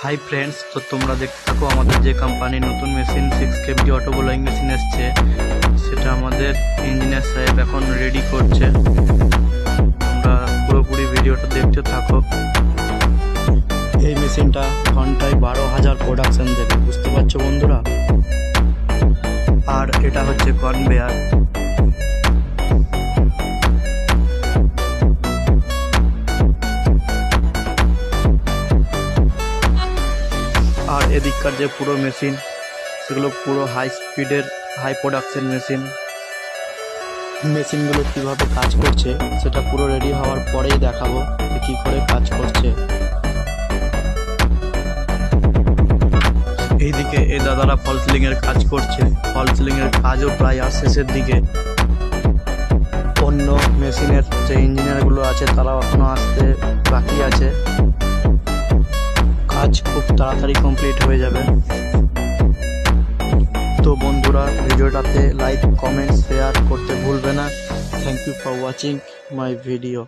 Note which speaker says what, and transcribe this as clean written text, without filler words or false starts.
Speaker 1: Hi friends, তো তোমরা দেখতে থাকো আমাদের যে কোম্পানির নতুন মেশিন 6 কেবি অটো ব্লোয়িং মেশিন এসছে, সেটা আমাদের ইঞ্জিনিয়ার সাহেব এখন রেডি করছে। তোমরা পুরোপুরি ভিডিওটা দেখতে থাকো। এই মেশিনটা ঘন্টায় 12,000 প্রোডাকশন দেবে, বুঝতে পারছো বন্ধুরা। আর এটা হচ্ছে কনভেয়ার। আর এদিককার যে পুরো মেশিন, সেগুলো পুরো হাই স্পিডের হাই প্রোডাকশন মেশিন। মেশিনগুলো কিভাবে কাজ করছে সেটা পুরো রেডি হওয়ার পরেই দেখাবো কি করে কাজ করছে। এইদিকে এই দাদারা ফল সিলিং এর কাজ করছে। ফল সিলিং এর কাজও প্রায় আর শেষের দিকে। অন্য মেশিনের যে ইঞ্জিনিয়ার গুলো আছে তারাও এখনো আসতে বাকি আছে। কাজ খুব তাড়াতাড়ি কমপ্লিট হয়ে যাবে। তো বন্ধুরা, ভিডিওটাতে লাইক, কমেন্ট, শেয়ার করতে ভুলবে না। Thank you for watching my video.